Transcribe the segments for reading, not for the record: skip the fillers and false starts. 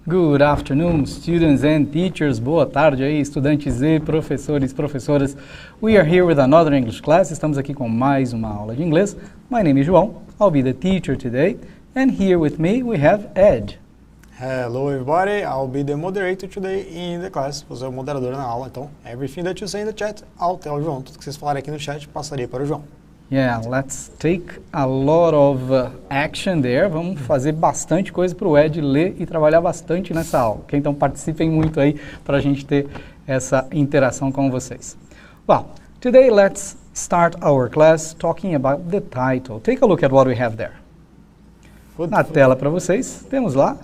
Good afternoon, students and teachers. Boa tarde aí, estudantes e professores, professoras. We are here with another English class. Estamos aqui com mais uma aula de inglês. My name is João. I'll be the teacher today. And here with me we have Ed. Hello everybody, I'll be the moderator today in the class. Vou ser o moderador na aula, então everything that you say in the chat, I'll tell João. Tudo que vocês falarem aqui no chat, passaria para o João. Yeah, let's take a lot of action there. Vamos fazer bastante coisa para o Ed ler e trabalhar bastante nessa aula. Okay? Então participem muito aí para a gente ter essa interação com vocês. Well, today let's start our class talking about the title. Take a look at what we have there. Na tela para vocês, temos lá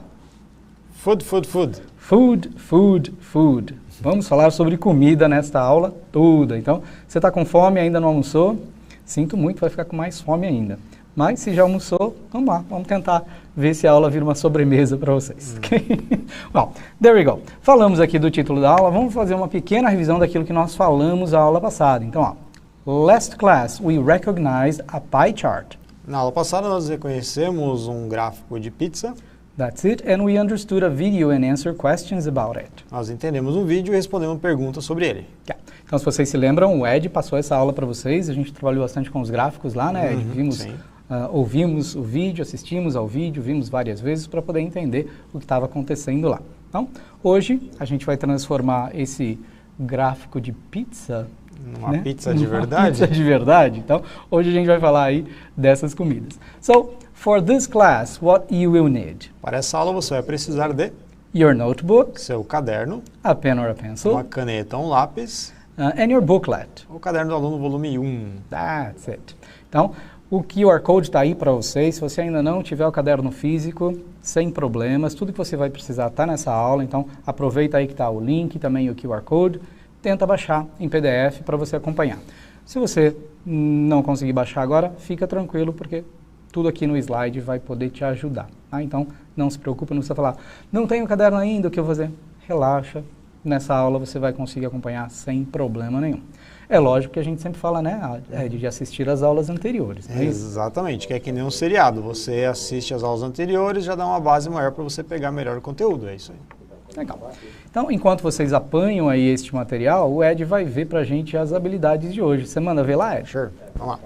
Food, food, food. Food, food, food. Vamos falar sobre comida nesta aula toda. Então, você está com fome, ainda não almoçou? Sinto muito, vai ficar com mais fome ainda. Mas se já almoçou, vamos lá, vamos tentar ver se a aula vira uma sobremesa para vocês. Well, there we go. Falamos aqui do título da aula, vamos fazer uma pequena revisão daquilo que nós falamos na aula passada. Então, last class we recognized a pie chart. Na aula passada nós reconhecemos um gráfico de pizza. That's it, and we understood a video and answer questions about it. Nós entendemos um vídeo e respondemos perguntas sobre ele. Yeah. Então, se vocês se lembram, o Ed passou essa aula para vocês, a gente trabalhou bastante com os gráficos lá, né, Ed? Ouvimos o vídeo, assistimos ao vídeo, vimos várias vezes para poder entender o que estava acontecendo lá. Então, hoje a gente vai transformar esse gráfico de pizza numa pizza de verdade? Pizza de verdade. Então, hoje a gente vai falar aí dessas comidas. So, for this class, what you will need? Para essa aula você vai precisar de your notebook, seu caderno, a pen or a pencil, uma caneta, um lápis, and your booklet. O caderno do aluno, volume 1. That's it. Então, o QR Code está aí para vocês. Se você ainda não tiver o caderno físico, sem problemas, tudo que você vai precisar está nessa aula. Então, aproveita aí que está o link, também o QR Code. Tenta baixar em PDF para você acompanhar. Se você não conseguir baixar agora, fica tranquilo, porque tudo aqui no slide vai poder te ajudar. Tá? Então, não se preocupe, não precisa falar, não tenho caderno ainda, o que eu vou fazer? Relaxa, nessa aula você vai conseguir acompanhar sem problema nenhum. É lógico que a gente sempre fala, né, de assistir às aulas anteriores. Não é isso? Exatamente, que é que nem um seriado. Você assiste às aulas anteriores, já dá uma base maior para você pegar melhor o conteúdo, é isso aí. Legal. Então, enquanto vocês apanham aí este material, o Ed vai ver pra gente as habilidades de hoje. Você manda ver lá, Ed? Sure. Vamos lá.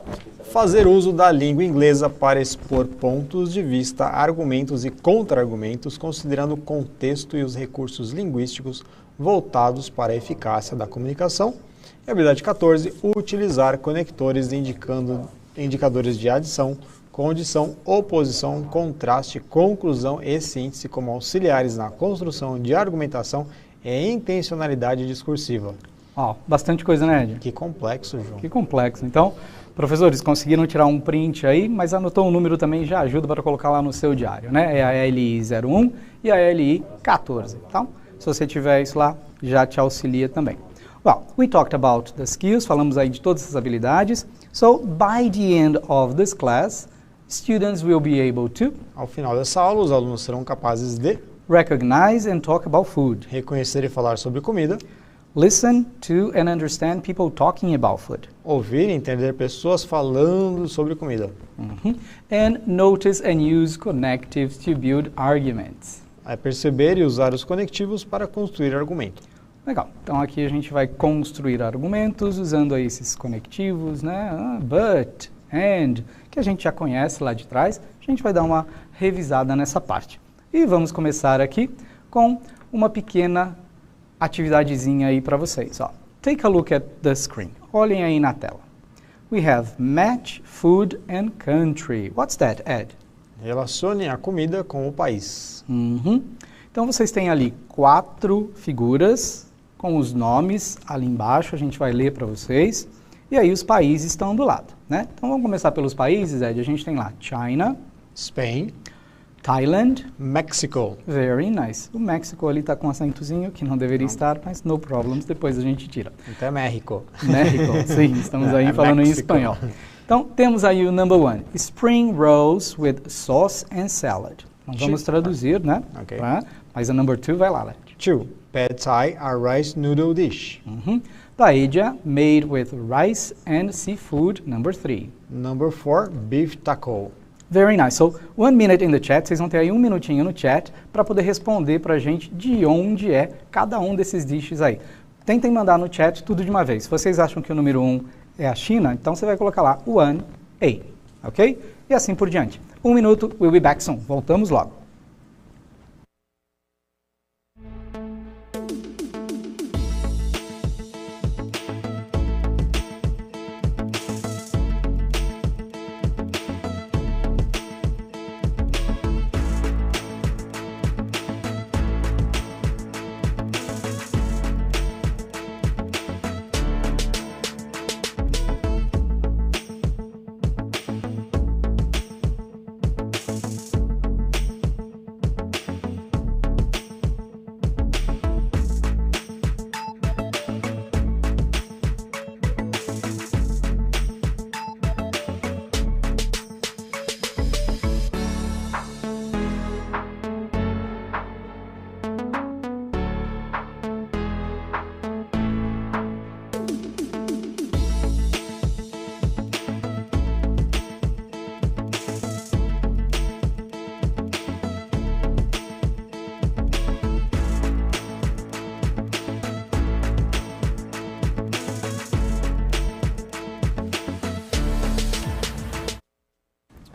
Fazer uso da língua inglesa para expor pontos de vista, argumentos e contra-argumentos, considerando o contexto e os recursos linguísticos voltados para a eficácia da comunicação. E habilidade 14, utilizar conectores indicadores de adição, condição, oposição, contraste, conclusão e síntese como auxiliares na construção de argumentação e intencionalidade discursiva. Bastante coisa, né, Ed? Que complexo, João. Que complexo. Então, professores, conseguiram tirar um print aí, mas anotou um número também, já ajuda para colocar lá no seu diário, né? É a LI 01 e a LI 14. Então, se você tiver isso lá, já te auxilia também. Well, we talked about the skills, falamos aí de todas essas habilidades. So, by the end of this class, students will be able to Ao final dessa aula, os alunos serão capazes de recognize and talk about food, reconhecer e falar sobre comida, listen to and understand people talking about food, ouvir e entender pessoas falando sobre comida, and notice and use connectives to build arguments. Perceber e usar os conectivos para construir argumento. Legal. Então aqui a gente vai construir argumentos usando aí esses conectivos, né? But, and, que a gente já conhece lá de trás. A gente vai dar uma revisada nessa parte. E vamos começar aqui com uma pequena atividadezinha aí para vocês. Take a look at the screen. Olhem aí na tela. We have match, food and country. What's that, Ed? Relacione a comida com o país. Então vocês têm ali 4 figuras com os nomes ali embaixo, a gente vai ler para vocês, e aí os países estão do lado, né? Então vamos começar pelos países, Ed. A gente tem lá China, Spain, Thailand, Mexico. Very nice. O México ali está com um acentozinho que não deveria estar, mas no problems, depois a gente tira. Então é México. México, sim, estamos aí falando em espanhol. Então temos aí o number 1, spring rolls with sauce and salad. Não vamos traduzir, né? Okay. Mas a number 2 vai lá, Ed. 2. Pad Thai, a rice noodle dish. Paella made with rice and seafood, number 3. Number 4, beef taco. Very nice. So, 1 minute in the chat. Vocês vão ter aí 1 minutinho no chat para poder responder para a gente de onde é cada um desses dishes aí. Tentem mandar no chat tudo de uma vez. Se vocês acham que o número 1 é a China, então você vai colocar lá 1A, ok? E assim por diante. 1 minuto, we'll be back soon. Voltamos logo.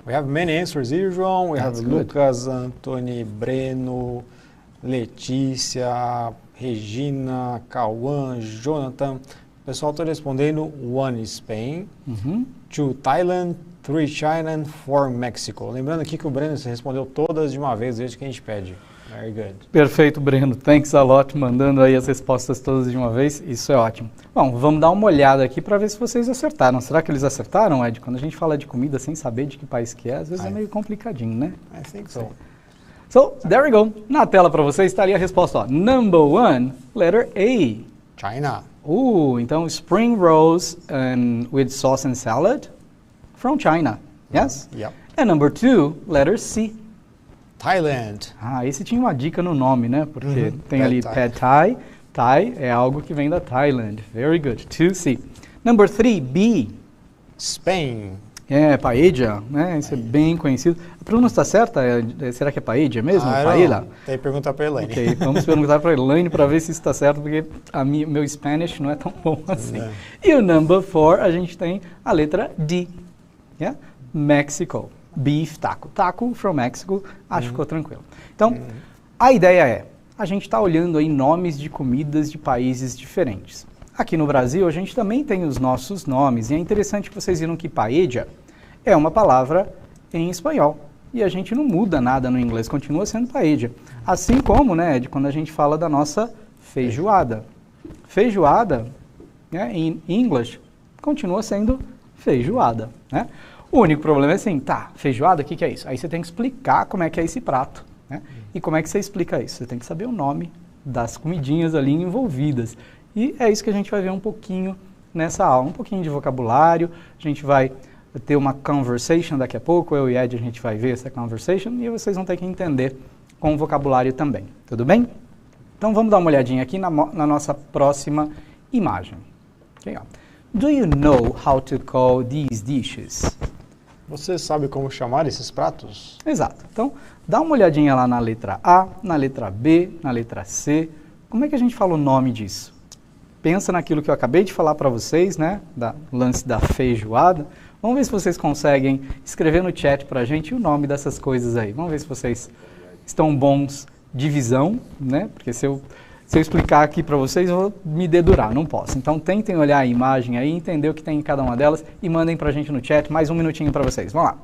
We have many answers here, João. We That's have good. Lucas, Antônio, Breno, Letícia, Regina, Cauã, Jonathan. O pessoal está respondendo 1 Spain, 2 Thailand, 3 China and 4 Mexico. Lembrando aqui que o Breno se respondeu todas de uma vez, desde que a gente pede. Very good. Perfeito, Breno. Thanks a lot, mandando aí as respostas todas de uma vez. Isso é ótimo. Bom, vamos dar uma olhada aqui para ver se vocês acertaram. Será que eles acertaram, Ed? Quando a gente fala de comida sem saber de que país que é, às vezes é meio complicadinho, né? I think so. So, there we go. Na tela para vocês estaria a resposta, ó. Number 1, letter A. China. Então spring rolls with sauce and salad from China. Yes? Yep. And number 2, letter C. Thailand. Esse tinha uma dica no nome, né? Porque tem Pad ali Thai. Pad Thai. Thai é algo que vem da Thailand. Very good. 2C. Number 3, B. Spain. Paella, né? Isso é bem conhecido. A pronúncia está certa? Será que é paella mesmo? I don't Paella? know. Tem que perguntar para a Elaine. Ok, vamos perguntar para a Elaine para ver se isso está certo, porque meu Spanish não é tão bom assim. É. E o number 4, a gente tem a letra D. Yeah? Mexico. Beef taco. Taco from Mexico. Acho que ficou tranquilo. Então, a ideia é, a gente está olhando aí nomes de comidas de países diferentes. Aqui no Brasil, a gente também tem os nossos nomes, e é interessante que vocês viram que paella é uma palavra em espanhol. E a gente não muda nada no inglês, continua sendo paella. Assim como, né, Ed, quando a gente fala da nossa feijoada. Feijoada, né, em inglês, continua sendo feijoada, né? O único problema é assim, feijoada, o que é isso? Aí você tem que explicar como é que é esse prato, né? E como é que você explica isso? Você tem que saber o nome das comidinhas ali envolvidas. E é isso que a gente vai ver um pouquinho nessa aula, um pouquinho de vocabulário, a gente vai ter uma conversation daqui a pouco, eu e Ed a gente vai ver essa conversation e vocês vão ter que entender com o vocabulário também, tudo bem? Então vamos dar uma olhadinha aqui na nossa próxima imagem. Okay, ó. Do you know how to call these dishes? Você sabe como chamar esses pratos? Exato. Então, dá uma olhadinha lá na letra A, na letra B, na letra C. Como é que a gente fala o nome disso? Pensa naquilo que eu acabei de falar para vocês, né? Lance da feijoada. Vamos ver se vocês conseguem escrever no chat para a gente o nome dessas coisas aí. Vamos ver se vocês estão bons de visão, né? Porque se eu explicar aqui para vocês, eu vou me dedurar, não posso. Então, tentem olhar a imagem aí, entender o que tem em cada uma delas e mandem para a gente no chat. Mais um minutinho para vocês. Vamos lá.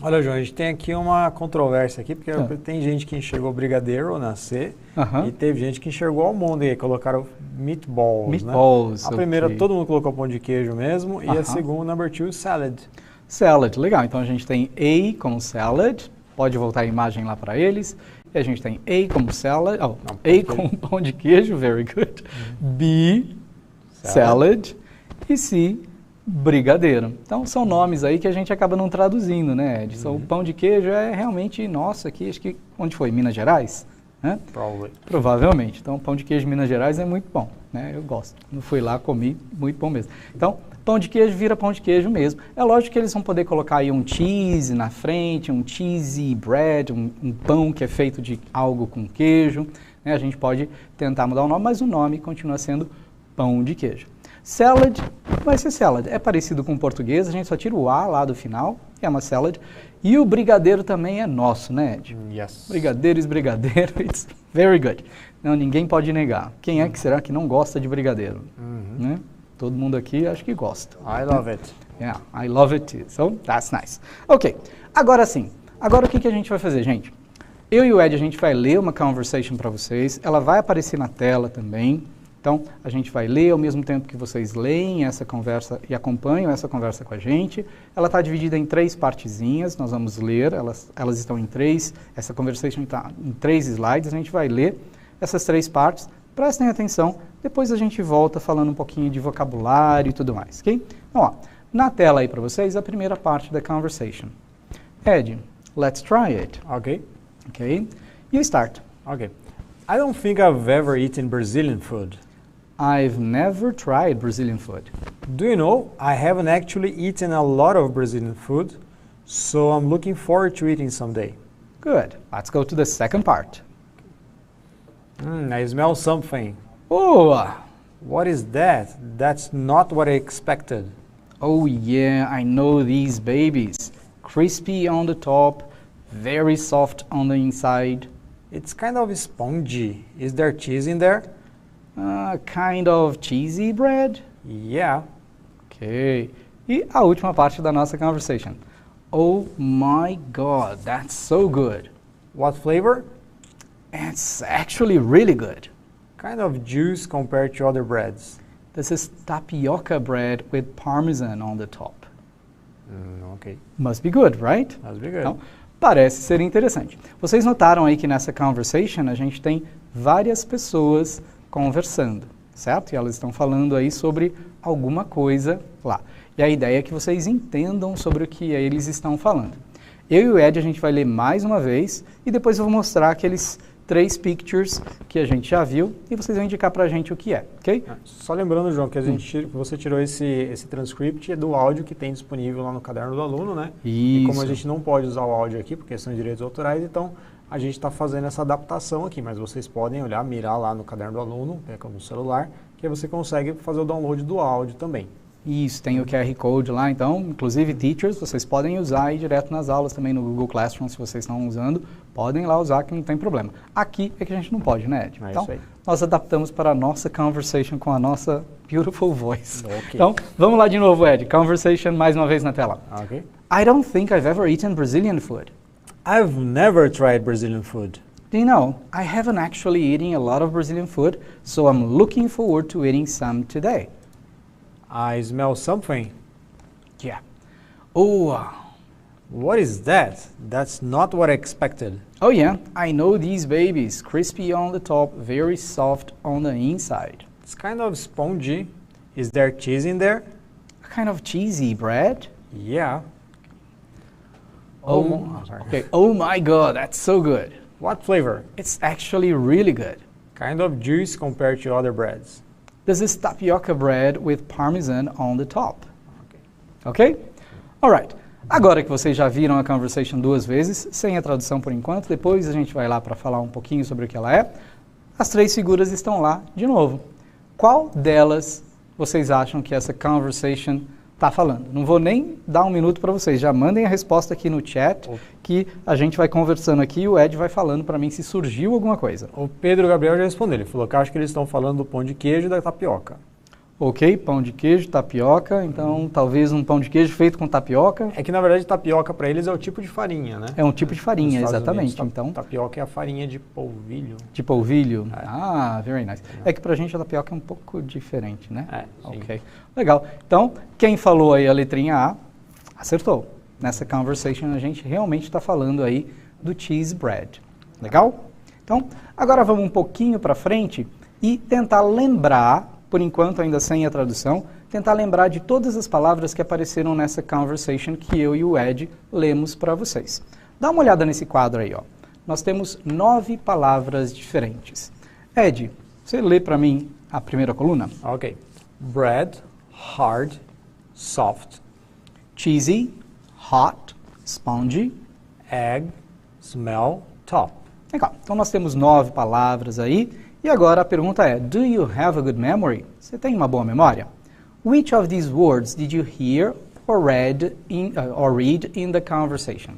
Olha, João, a gente tem aqui uma controvérsia aqui, porque tem gente que enxergou brigadeiro na C e teve gente que enxergou almôndega e aí colocaram meatballs, Meatballs, né? A primeira todo mundo colocou pão de queijo mesmo e a segunda, number 2, salad. Salad, legal. Então a gente tem A como salad, pode voltar a imagem lá para eles. E a gente tem A como salad, A como pão de queijo, very good. B, salad. E C, brigadeiro. Então, são nomes aí que a gente acaba não traduzindo, né, Ed? O pão de queijo é realmente, nossa, aqui, acho que, onde foi? Minas Gerais? Né? Provavelmente. Então, pão de queijo em Minas Gerais é muito bom, né? Eu gosto. Eu fui lá, comi, muito bom mesmo. Então, pão de queijo vira pão de queijo mesmo. É lógico que eles vão poder colocar aí um cheese na frente, um cheesy bread, um pão que é feito de algo com queijo, né? A gente pode tentar mudar o nome, mas o nome continua sendo pão de queijo. Salad vai ser salad. É parecido com o português, a gente só tira o A lá do final, é uma salad. E o brigadeiro também é nosso, né, Ed? Yes. Brigadeiro, it's very good. Não, ninguém pode negar. Quem é que será que não gosta de brigadeiro? Né? Todo mundo aqui acho que gosta. I love it. Yeah, I love it too. So, that's nice. Ok, agora sim. Agora o que a gente vai fazer, gente? Eu e o Ed, a gente vai ler uma conversation para vocês. Ela vai aparecer na tela também. Então, a gente vai ler ao mesmo tempo que vocês leem essa conversa e acompanham essa conversa com a gente. Ela está dividida em 3 partezinhas, nós vamos ler, elas estão em 3, essa conversation está em 3 slides, a gente vai ler essas 3 partes. Prestem atenção, depois a gente volta falando um pouquinho de vocabulário e tudo mais, ok? Então, ó, na tela aí para vocês, a primeira parte da conversation. Ed, let's try it. Ok. Ok, you start. Ok. I don't think I've ever eaten Brazilian food. I've never tried Brazilian food. Do you know, I haven't actually eaten a lot of Brazilian food, so I'm looking forward to eating someday. Good. Let's go to the second part. I smell something. Oh! What is that? That's not what I expected. Oh yeah, I know these babies. Crispy on the top, very soft on the inside. It's kind of spongy. Is there cheese in there? Kind of cheesy bread? Yeah. Ok. E a última parte da nossa conversation. Oh my God, that's so good. What flavor? It's actually really good. Kind of juice compared to other breads. This is tapioca bread with parmesan on the top. Okay. Must be good, right? Must be good. Então, parece ser interessante. Vocês notaram aí que nessa conversation a gente tem várias pessoas conversando, certo? E elas estão falando aí sobre alguma coisa lá. E a ideia é que vocês entendam sobre o que eles estão falando. Eu e o Ed, a gente vai ler mais uma vez e depois eu vou mostrar aqueles 3 pictures que a gente já viu e vocês vão indicar pra gente o que é, ok? Só lembrando, João, que você tirou esse transcript do áudio que tem disponível lá no caderno do aluno, né? Isso. E como a gente não pode usar o áudio aqui, porque são direitos autorais, então a gente está fazendo essa adaptação aqui, mas vocês podem olhar, mirar lá no caderno do aluno, no celular, que aí você consegue fazer o download do áudio também. Isso, tem o QR Code lá, então, inclusive teachers, vocês podem usar aí direto nas aulas também no Google Classroom, se vocês estão usando, podem lá usar que não tem problema. Aqui é que a gente não pode, né, Ed? Então, nós adaptamos para a nossa conversation com a nossa beautiful voice. Okay. Então, vamos lá de novo, Ed. Conversation mais uma vez na tela. Okay. I don't think I've ever eaten Brazilian food. I've never tried Brazilian food. Do you know, I haven't actually eaten a lot of Brazilian food, so I'm looking forward to eating some today. I smell something. Yeah. Oh. What is that? That's not what I expected. Oh yeah, I know these babies. Crispy on the top, very soft on the inside. It's kind of spongy. Is there cheese in there? A kind of cheesy bread? Yeah. Okay. Oh my God, that's so good. What flavor? It's actually really good. Kind of juice compared to other breads. This is tapioca bread with parmesan on the top. Ok? Alright. Agora que vocês já viram a conversation 2 vezes, sem a tradução por enquanto, depois a gente vai lá para falar um pouquinho sobre o que ela é. As 3 figuras estão lá de novo. Qual delas vocês acham que essa conversation está falando? Não vou nem dar um minuto para vocês, já mandem a resposta aqui no chat, que a gente vai conversando aqui e o Ed vai falando para mim se surgiu alguma coisa. O Pedro Gabriel já respondeu, ele falou que acho que eles estão falando do pão de queijo e da tapioca. Ok, pão de queijo, tapioca, então talvez um pão de queijo feito com tapioca. É que na verdade tapioca para eles é o tipo de farinha, né? É um tipo de farinha, Nos Estados exatamente. Unidos, Então, tapioca é a farinha de polvilho. de polvilho. Ah, very nice. É que pra gente a tapioca é um pouco diferente, né? Sim. Ok, legal. Então, quem falou aí a letrinha A, acertou. Nessa conversation a gente realmente está falando aí do cheese bread. Legal? Então, agora vamos um pouquinho para frente e tentar lembrar, por enquanto ainda sem a tradução, tentar lembrar de todas as palavras que apareceram nessa conversation que eu e o Ed lemos para vocês. Dá uma olhada nesse quadro aí, ó. Nós temos 9 palavras diferentes. Ed, você lê para mim a primeira coluna? Ok. Bread, hard, soft. Cheesy, hot, spongy. Egg, smell, top. Legal. Então nós temos 9 palavras aí. E agora a pergunta é, do you have a good memory? Você tem uma boa memória? Which of these words did you hear or read in the conversation?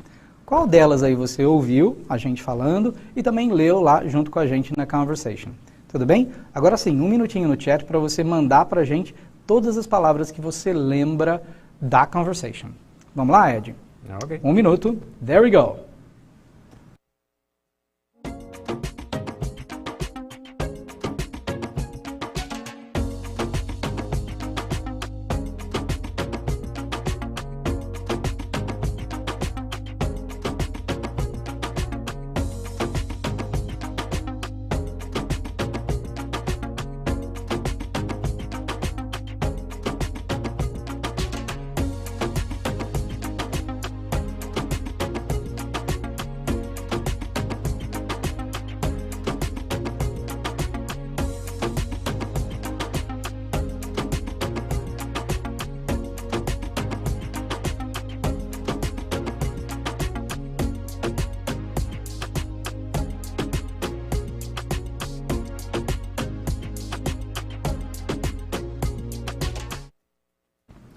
Qual delas aí você ouviu a gente falando e também leu lá junto com a gente na conversation? Tudo bem? Agora sim, um minutinho no chat para você mandar para a gente todas as palavras que você lembra da conversation. Vamos lá, Ed? Ok. Um minuto. There we go.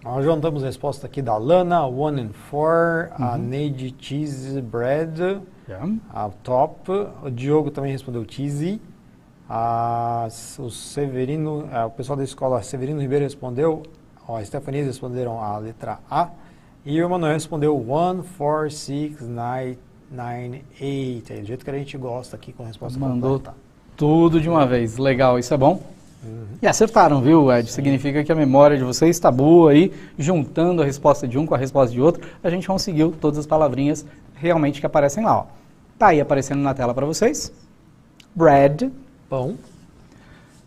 Nós juntamos a resposta aqui da Lana, 1 and 4, a Neide cheese bread, a top, o Diogo também respondeu cheesy, o Severino, o pessoal da escola Severino Ribeiro respondeu, a Stephanie responderam a letra A, e o Emanuel respondeu 1, 4, 6, 9, 8, é do jeito que a gente gosta aqui com a resposta Mandou completa. tudo de uma vez, legal, isso é bom. E acertaram, viu, Ed? Significa que a memória de vocês está boa aí, juntando a resposta de um com a resposta de outro, a gente conseguiu todas as palavrinhas realmente que aparecem lá, ó. Tá aí aparecendo na tela para vocês. Bread. Pão.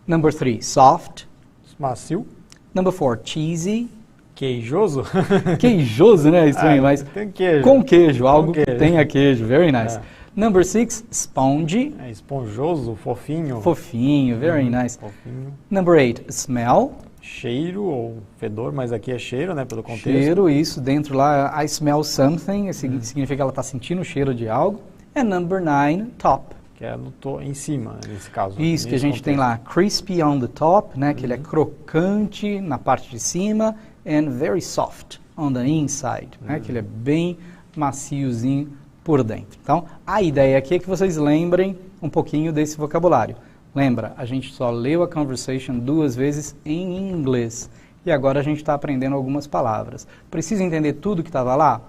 Number 3, soft. Macio. Number 4, cheesy. Queijoso. Queijoso, né? Estranho, mas tem queijo. com queijo, algo queijo. que tenha queijo. Very nice. Number 6, spongy. É esponjoso, fofinho. Fofinho, very nice. Fofinho. Number 8, smell. Cheiro ou fedor, mas aqui é cheiro, né, pelo contexto. Cheiro, isso. Dentro lá, I smell something. Significa que ela está sentindo o cheiro de algo. And number 9, top. Que é em cima, nesse caso. Isso, que a gente tem lá, crispy on the top, né, que ele é crocante na parte de cima, and very soft on the inside, né, que ele é bem maciozinho por dentro. Então, a ideia aqui é que vocês lembrem um pouquinho desse vocabulário. Lembra, a gente só leu a conversation 2 vezes em inglês, e agora a gente está aprendendo algumas palavras. Precisa entender tudo que estava lá?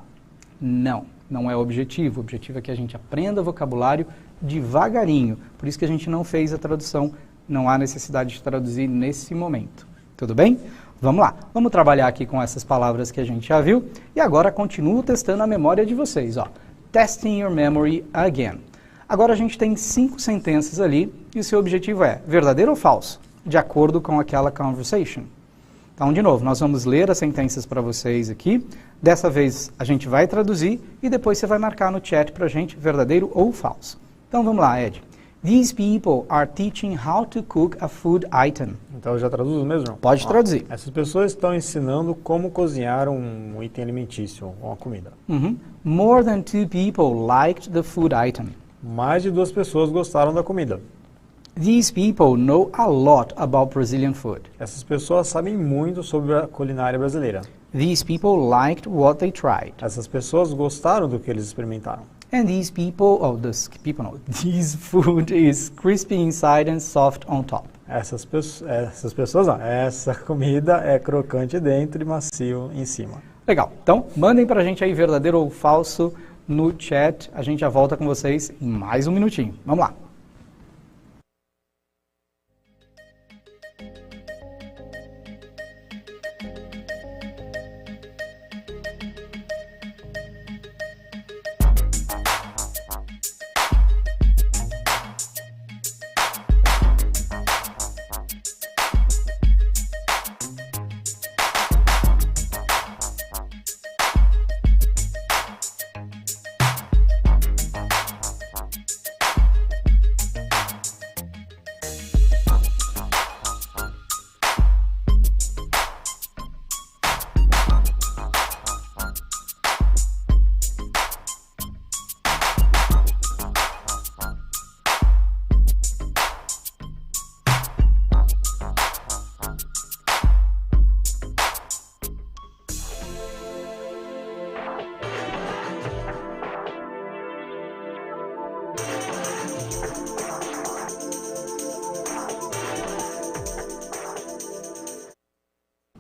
Não, não é o objetivo. O objetivo é que a gente aprenda vocabulário devagarinho. Por isso que a gente não fez a tradução, não há necessidade de traduzir nesse momento. Tudo bem? Vamos lá, vamos trabalhar aqui com essas palavras que a gente já viu, e agora continuo testando a memória de vocês, ó. Testing your memory again. Agora a gente tem 5 sentenças ali, e o seu objetivo é verdadeiro ou falso? De acordo com aquela conversation. Então, de novo, nós vamos ler as sentenças para vocês aqui. Dessa vez a gente vai traduzir, e depois você vai marcar no chat para a gente verdadeiro ou falso. Então vamos lá, Ed. These people are teaching how to cook a food item. Então eu já traduzo mesmo? Pode traduzir. Essas pessoas estão ensinando como cozinhar um item alimentício, uma comida. More than 2 people liked the food item. Mais de 2 pessoas gostaram da comida. These people know a lot about Brazilian food. Essas pessoas sabem muito sobre a culinária brasileira. These people liked what they tried. Essas pessoas gostaram do que eles experimentaram. And these people, this food is crispy inside and soft on top. Essa comida é crocante dentro e macio em cima. Legal. Então, mandem pra gente aí verdadeiro ou falso no chat. A gente já volta com vocês em mais um minutinho. Vamos lá.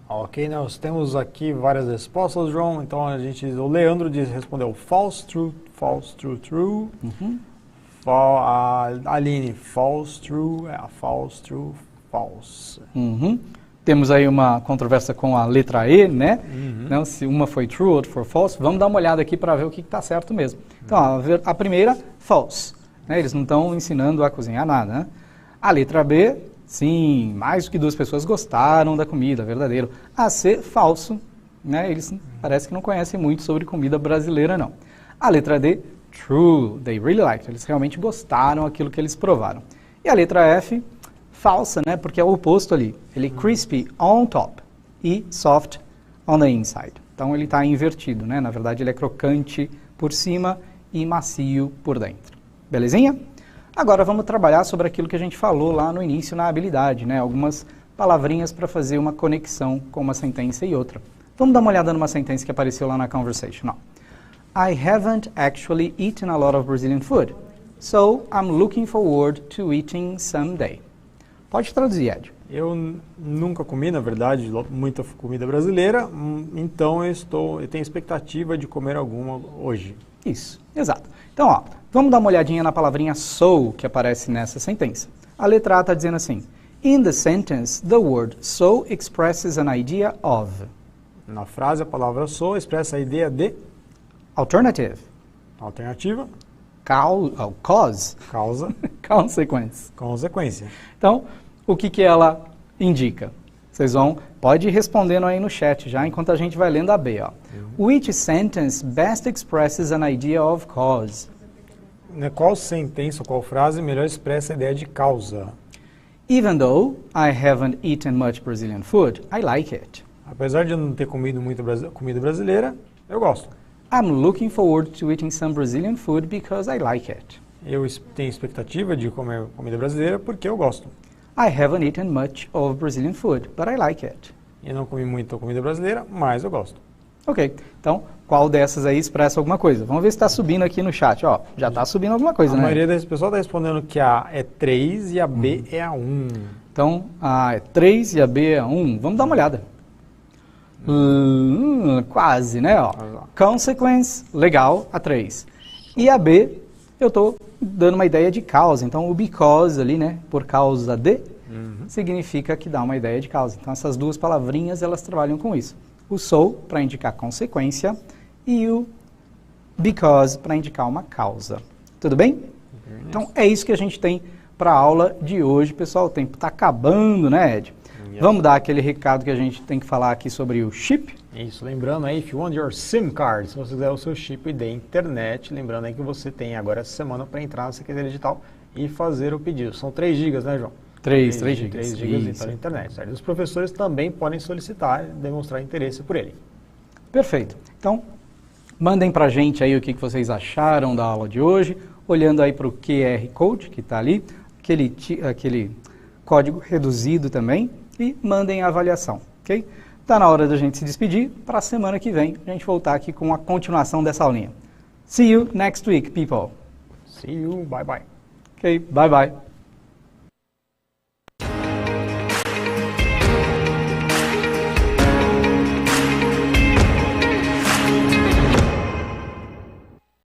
Ok, nós temos aqui várias respostas, João. Então o Leandro respondeu false, true, true. A Aline, false, true, false, true, false. Temos aí uma controvérsia com a letra E, né? Não, se uma foi true, outra foi false. Vamos dar uma olhada aqui para ver o que está certo mesmo. Então, a primeira, false. Né? Eles não estão ensinando a cozinhar nada, né? A letra B, sim, mais do que 2 pessoas gostaram da comida, verdadeiro. A C, falso, né? Eles parece que não conhecem muito sobre comida brasileira, não. A letra D, true, they really liked. Eles realmente gostaram daquilo que eles provaram. E a letra F, falsa, né? Porque é o oposto ali. Ele é crispy on top e soft on the inside. Então ele está invertido, né? Na verdade ele é crocante por cima e macio por dentro. Belezinha? Agora vamos trabalhar sobre aquilo que a gente falou lá no início na habilidade, né? Algumas palavrinhas para fazer uma conexão com uma sentença e outra. Vamos dar uma olhada numa sentença que apareceu lá na conversation. I haven't actually eaten a lot of Brazilian food, so I'm looking forward to eating someday. Pode traduzir, Ed. Eu nunca comi, na verdade, muita comida brasileira, então eu tenho expectativa de comer alguma hoje. Isso, exato. Então, vamos dar uma olhadinha na palavrinha so, que aparece nessa sentença. A letra A está dizendo assim, in the sentence, the word so expresses an idea of. Na frase, a palavra so expressa a ideia de Alternative. Alternativa. Cause. Causa. Consequence. Consequência. Então, o que ela indica? Vocês pode ir respondendo aí no chat já, enquanto a gente vai lendo a B. Which sentence best expresses an idea of cause? Qual sentença, qual frase melhor expressa a ideia de causa? Even though I haven't eaten much Brazilian food, I like it. Apesar de eu não ter comido muita comida brasileira, eu gosto. I'm looking forward to eating some Brazilian food because I like it. Eu tenho expectativa de comer comida brasileira porque eu gosto. I haven't eaten much of Brazilian food, but I like it. Eu não comi muita comida brasileira, mas eu gosto. Ok, então qual dessas aí expressa alguma coisa? Vamos ver se está subindo aqui no chat. Já está subindo alguma coisa, né? A maioria desse pessoal está respondendo que a A é 3 e a B é a 1. Então, a A é 3 e a B é a 1. Vamos dar uma olhada. Quase, né? Consequence, legal, a 3. E a B, eu estou dando uma ideia de causa. Então, o because ali, né? Por causa de, significa que dá uma ideia de causa. Então, essas duas palavrinhas, elas trabalham com isso. O so, para indicar consequência, e o because, para indicar uma causa. Tudo bem? Então, é isso que a gente tem para a aula de hoje. Pessoal, o tempo está acabando, né, Ed? Vamos dar aquele recado que a gente tem que falar aqui sobre o chip? Isso, lembrando aí, if you want your SIM card, se você quiser o seu chip de internet, lembrando aí que você tem agora essa semana para entrar na Secretaria Digital e fazer o pedido. São 3 GB, né, João? 3 GB. 3 GB para a internet. Certo? Os professores também podem solicitar e demonstrar interesse por ele. Perfeito. Então, mandem para a gente aí o que vocês acharam da aula de hoje, olhando aí para o QR Code que está ali, aquele código reduzido também, e mandem a avaliação, ok? Está na hora da gente se despedir. Para a semana que vem, a gente voltar aqui com a continuação dessa aulinha. See you next week, people. See you. Bye, bye. Ok, bye, bye.